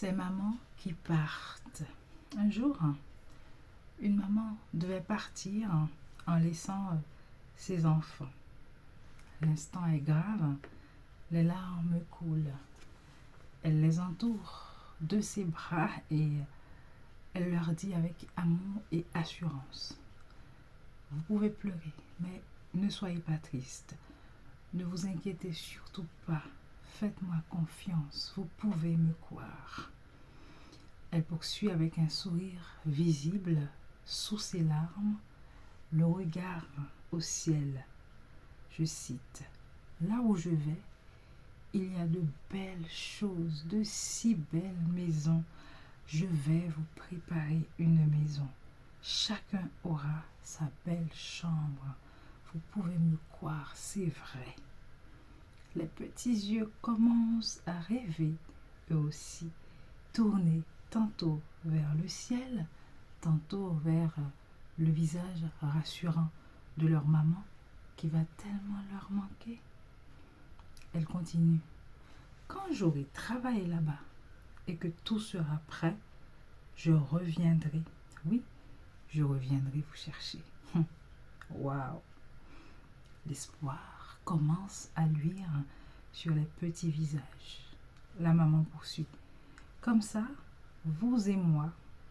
ces mamans qui partent. Un jour, une maman devait partir en laissant ses enfants. L'instant est grave, les larmes coulent. Elle les entoure de ses bras et elle leur dit avec amour et assurance: vous pouvez pleurer, mais ne soyez pas triste. Ne vous inquiétez surtout pas. Faites-moi confiance, vous pouvez me croire. Elle poursuit avec un sourire visible sous ses larmes, le regard au ciel. Je cite: là où je vais, il y a de belles choses, de si belles maisons. Je vais vous préparer une maison. Chacun aura sa belle chambre. Vous pouvez me croire, c'est vrai. Les petits yeux commencent à rêver, eux aussi, tournés tantôt vers le ciel, tantôt vers le visage rassurant de leur maman qui va tellement leur manquer. Elle continue: quand j'aurai travaillé là-bas et que tout sera prêt, je reviendrai. Oui, je reviendrai vous chercher. Waouh! L'espoir commence à luire sur les petits visages. La maman poursuit: comme ça, vous et moi,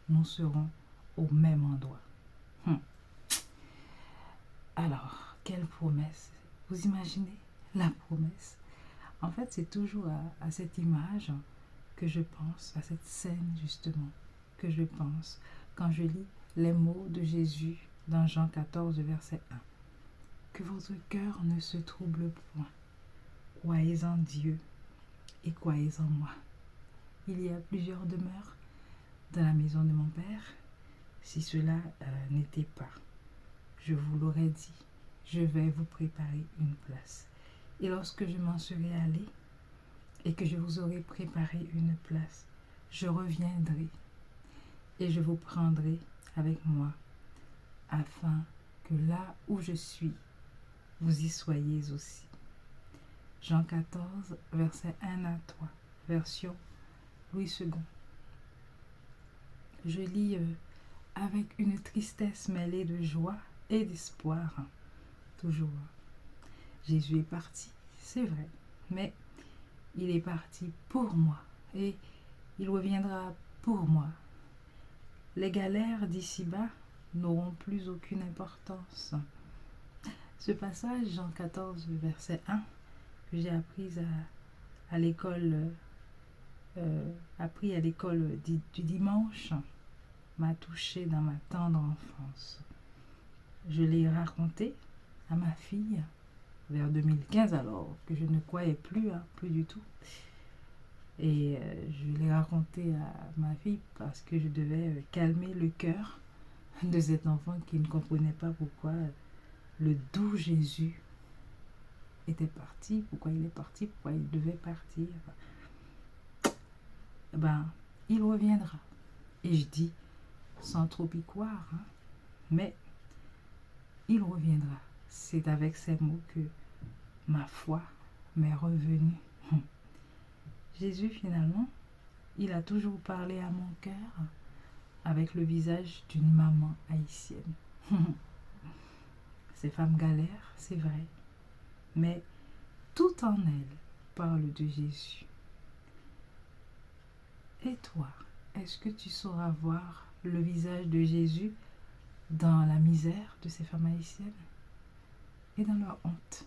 nous serons au même endroit. Alors, quelle promesse! Vous imaginez la promesse? En fait, c'est toujours à cette image que je pense, à cette scène justement, que je pense quand je lis les mots de Jésus dans Jean 14, verset 1. Que votre cœur ne se trouble point. Croyez en Dieu et croyez en moi. Il y a plusieurs demeures dans la maison de mon Père. Si cela n'était pas, je vous l'aurais dit, je vais vous préparer une place. Et lorsque je m'en serai allé et que je vous aurai préparé une place, je reviendrai et je vous prendrai avec moi, afin que là où je suis, vous y soyez aussi. Jean 14, versets 1 à 3, version Louis II. Je lis avec une tristesse mêlée de joie et d'espoir. Toujours. Jésus est parti, c'est vrai, mais il est parti pour moi et il reviendra pour moi. Les galères d'ici-bas n'auront plus aucune importance. Ce passage, Jean 14, verset 1, que j'ai appris à l'école du dimanche, m'a touché dans ma tendre enfance. Je l'ai raconté à ma fille vers 2015, alors que je ne croyais plus du tout. Et je l'ai raconté à ma fille parce que je devais calmer le cœur de cet enfant qui ne comprenait pas pourquoi le doux Jésus était parti, pourquoi il est parti, pourquoi il devait partir. Il reviendra. Et je dis, sans trop y croire, mais il reviendra. C'est avec ces mots que ma foi m'est revenue. Jésus, finalement, il a toujours parlé à mon cœur avec le visage d'une maman haïtienne. Ces femmes galèrent, c'est vrai, mais tout en elles parle de Jésus. Et toi, est-ce que tu sauras voir le visage de Jésus dans la misère de ces femmes haïtiennes et dans leur honte?